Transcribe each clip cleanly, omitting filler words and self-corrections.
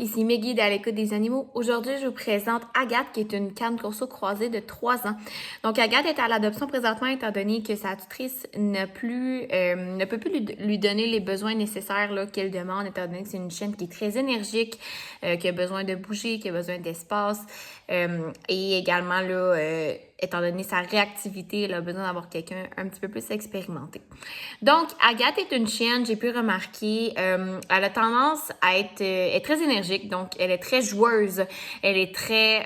ici Meggy d'À l'écoute des animaux. Aujourd'hui, je vous présente Agathe, qui est une canne corso croisée de 3 ans. Donc, Agathe est à l'adoption présentement, étant donné que sa tutrice ne peut plus lui donner les besoins nécessaires là, qu'elle demande, étant donné que c'est une chienne qui est très énergique, qui a besoin de bouger, qui a besoin d'espace, et également, là, étant donné sa réactivité, elle a besoin d'avoir quelqu'un un petit peu plus expérimenté. Donc, Agathe est une chienne, j'ai pu remarquer, elle a tendance à être très énergique, donc elle est très joueuse, elle est très...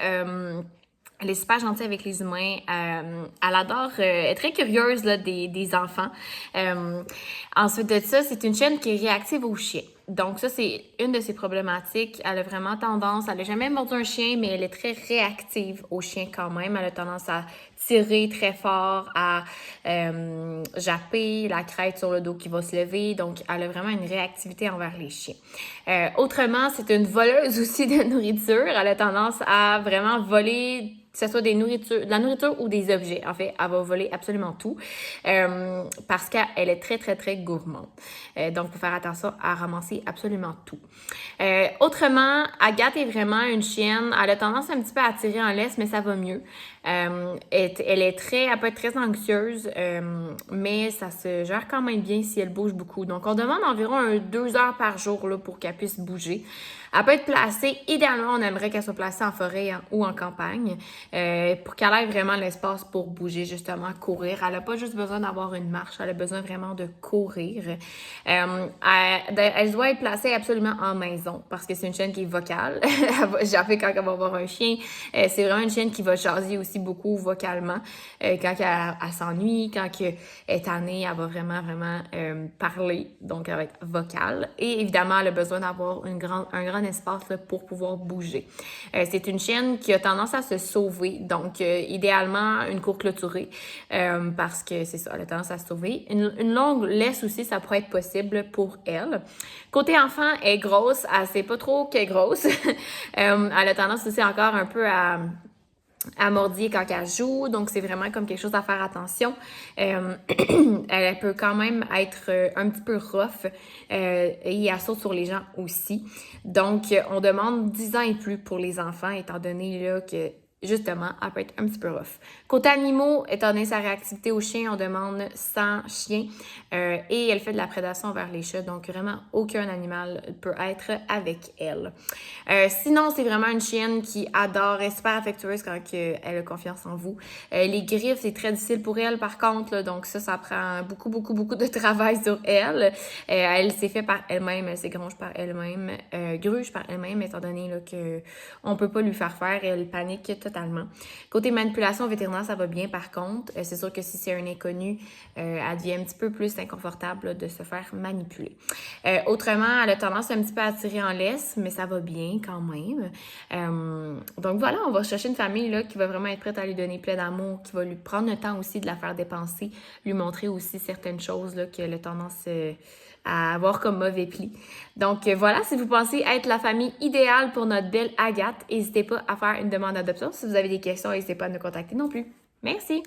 elle est super gentille avec les humains. Elle adore, elle est très curieuse là, des enfants. Ensuite de ça, c'est une chienne qui est réactive aux chiens. Donc ça, c'est une de ses problématiques. Elle a vraiment tendance, elle n'a jamais mordu un chien, mais elle est très réactive aux chiens quand même. Elle a tendance à tirer très fort, à japper, la crête sur le dos qui va se lever. Donc, elle a vraiment une réactivité envers les chiens. Autrement, c'est une voleuse aussi de nourriture. Elle a tendance à vraiment voler, que ce soit de la nourriture ou des objets. En fait, elle va voler absolument tout parce qu'elle est très, très, très gourmande. Donc, il faut faire attention à ramasser absolument tout. Autrement, Agathe est vraiment une chienne. Elle a tendance un petit peu à tirer en laisse, mais ça va mieux. Elle peut être très anxieuse, mais ça se gère quand même bien si elle bouge beaucoup. Donc, on demande environ 2 heures par jour là, pour qu'elle puisse bouger. Elle peut être placée, idéalement, on aimerait qu'elle soit placée en forêt ou en campagne pour qu'elle ait vraiment l'espace pour bouger, justement, courir. Elle n'a pas juste besoin d'avoir une marche, elle a besoin vraiment de courir. Elle doit être placée absolument en maison parce que c'est une chienne qui est vocale. J'en fais quand elle va voir un chien. C'est vraiment une chienne qui va jaser aussi beaucoup vocalement. Quand elle s'ennuie, quand elle est tannée, elle va vraiment, vraiment parler. Donc, elle va être vocale. Et évidemment, elle a besoin d'avoir un grand espace là, pour pouvoir bouger. C'est une chienne qui a tendance à se sauver. Donc, idéalement, une cour clôturée parce que c'est ça, elle a tendance à se sauver. Une longue laisse aussi, ça pourrait être possible pour elle. Côté enfant, elle est grosse. Elle sait pas trop qu'elle est grosse. Elle a tendance aussi encore un peu à mordiller quand elle joue, donc c'est vraiment comme quelque chose à faire attention. Elle peut quand même être un petit peu rough et elle saute sur les gens aussi. Donc, on demande 10 ans et plus pour les enfants, étant donné là, que justement, elle peut être un petit peu rough. Côté animaux, étant donné sa réactivité aux chiens, on demande 100 chiens et elle fait de la prédation envers les chats, donc vraiment aucun animal peut être avec elle. Sinon, c'est vraiment une chienne qui adore, elle est super affectueuse quand elle a confiance en vous. Les griffes, c'est très difficile pour elle par contre, là, donc ça prend beaucoup, beaucoup, beaucoup de travail sur elle. Elle s'est fait par elle-même, elle s'égrange par elle-même, gruge par elle-même, étant donné là, qu'on peut pas lui faire, elle panique totalement. Côté manipulation vétérinaire, ça va bien par contre. C'est sûr que si c'est un inconnu, elle devient un petit peu plus inconfortable là, de se faire manipuler. Autrement, elle a tendance un petit peu à tirer en laisse, mais ça va bien quand même. Donc voilà, on va chercher une famille là, qui va vraiment être prête à lui donner plein d'amour, qui va lui prendre le temps aussi de la faire dépenser, lui montrer aussi certaines choses là, qu'elle a tendance à avoir comme mauvais pli. Donc voilà, si vous pensez être la famille idéale pour notre belle Agathe, n'hésitez pas à faire une demande d'adoption. Si vous avez des questions, n'hésitez pas à nous contacter non plus. Merci!